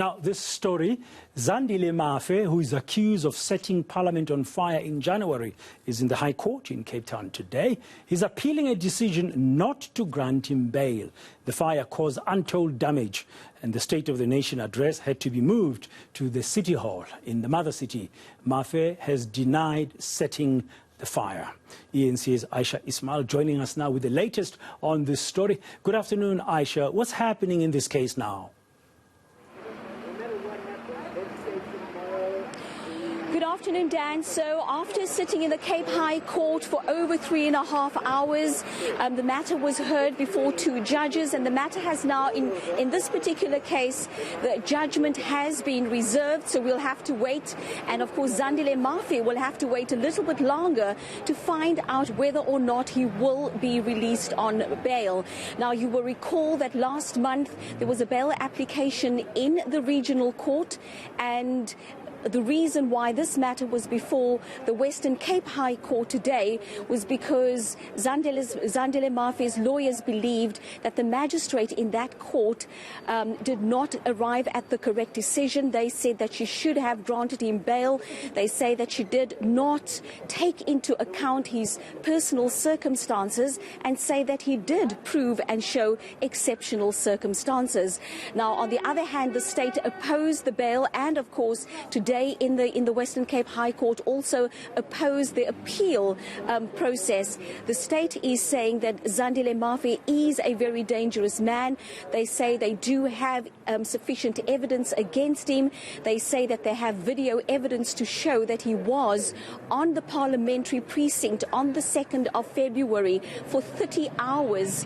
Now, this story, Zandile Mafe, who is accused of setting Parliament on fire in January, is in the High Court in Cape Town today. He's appealing a decision not to grant him bail. The fire caused untold damage, and the State of the Nation address had to be moved to the City Hall in the mother city. Mafe has denied setting the fire. eNCA's Ayesha Ismail joining us now with the latest on this story. Good afternoon, Ayesha. What's happening in this case now? Good afternoon, Dan. So after sitting in the Cape High Court for over 3.5 hours, the matter was heard before two judges, and the matter has now, in this particular case, the judgment has been reserved, so we'll have to wait. And of course, Zandile Mafe will have to wait a little bit longer to find out whether or not he will be released on bail. Now, you will recall that last month there was a bail application in the regional court, and the reason why this matter was before the Western Cape High Court today was because Zandile Mafe's lawyers believed that the magistrate in that court did not arrive at the correct decision. They said that she should have granted him bail. They say that she did not take into account his personal circumstances and say that he did prove and show exceptional circumstances. Now, on the other hand, the state opposed the bail, and of course today in the Western Cape High Court also opposed the appeal process. The state is saying that Zandile Mafe is a very dangerous man. They say they do have sufficient evidence against him. They say that they have video evidence to show that he was on the parliamentary precinct on the 2nd of February for 30 hours.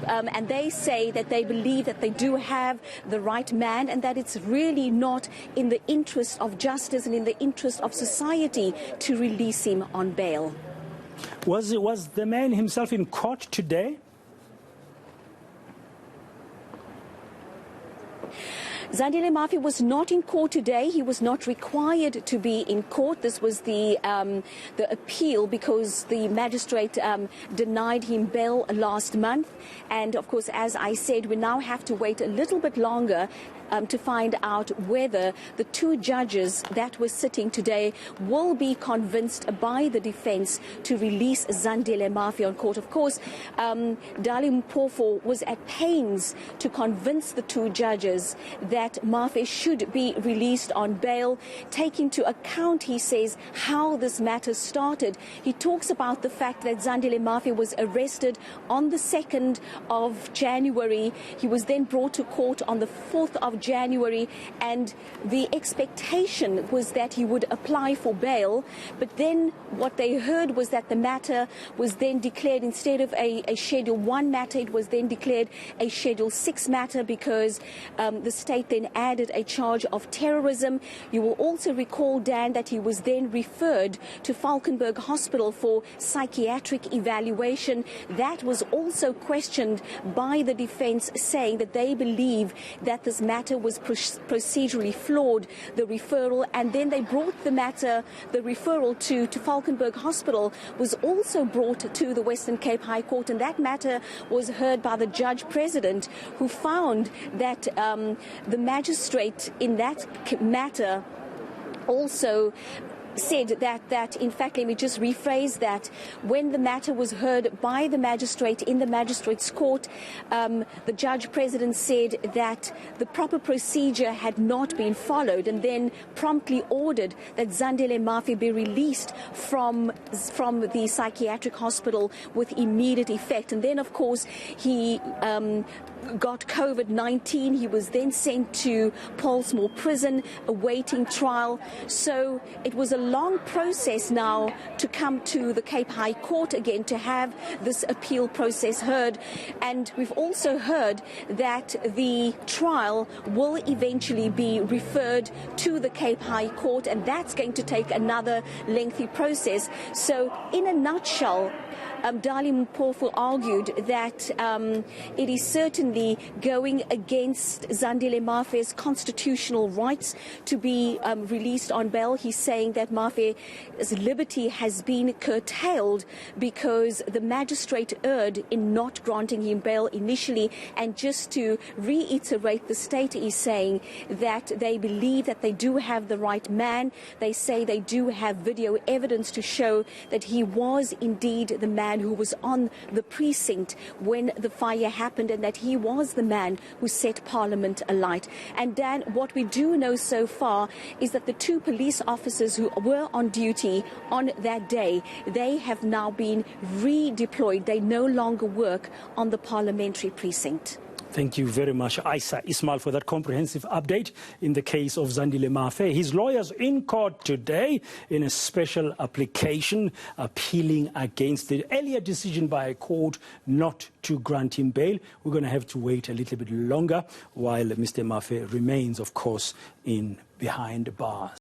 And they say that they believe that they do have the right man, and that it's really not in the interest of justice and in the interest of society to release him on bail. Was the man himself in court today? Zandile Mafe was not in court today. He was not required to be in court. This was the appeal because the magistrate denied him bail last month. And of course, as I said, we now have to wait a little bit longer to find out whether the two judges that were sitting today will be convinced by the defense to release Zandile Mafe on court. Of course, Zandile Mafe was at pains to convince the two judges that Mafe should be released on bail, take into account, he says, how this matter started. He talks about the fact that Zandile Mafe was arrested on the 2nd of January. He was then brought to court on the 4th of January, and the expectation was that he would apply for bail. But then what they heard was that the matter was then declared, instead of a Schedule 1 matter, it was then declared a Schedule 6 matter because the state then added a charge of terrorism. You will also recall, Dan, that he was then referred to Valkenburg Hospital for psychiatric evaluation. That was also questioned by the defense, saying that they believe that this matter was procedurally flawed, the referral, and then they brought the matter, the referral to Valkenburg Hospital was also brought to the Western Cape High Court, and that matter was heard by the judge president, who found that the magistrate in that matter also said that in fact, let me just rephrase that, when the matter was heard by the magistrate in the magistrate's court, the judge president said that the proper procedure had not been followed, and then promptly ordered that Zandile Mafe be released from the psychiatric hospital with immediate effect. And then, of course, he got COVID-19. He was then sent to Paulsmoor prison awaiting trial. So it was a long process now to come to the Cape High Court again to have this appeal process heard. And we've also heard that the trial will eventually be referred to the Cape High Court, and that's going to take another lengthy process. So in a nutshell, Zandile Mafe argued that it is certainly going against Zandile Mafe's constitutional rights to be released on bail. He's saying that Mafe's liberty has been curtailed because the magistrate erred in not granting him bail initially. And just to reiterate, the state is saying that they believe that they do have the right man. They say they do have video evidence to show that he was indeed the man who was on the precinct when the fire happened, and that he was the man who set Parliament alight. And Dan, what we do know so far is that the two police officers who were on duty on that day, they have now been redeployed. They no longer work on the parliamentary precinct. Thank you very much, Ayesha Ismail, for that comprehensive update in the case of Zandile Mafe. His lawyers in court today in a special application appealing against the earlier decision by a court not to grant him bail. We're going to have to wait a little bit longer while Mr. Mafe remains, of course, in behind bars.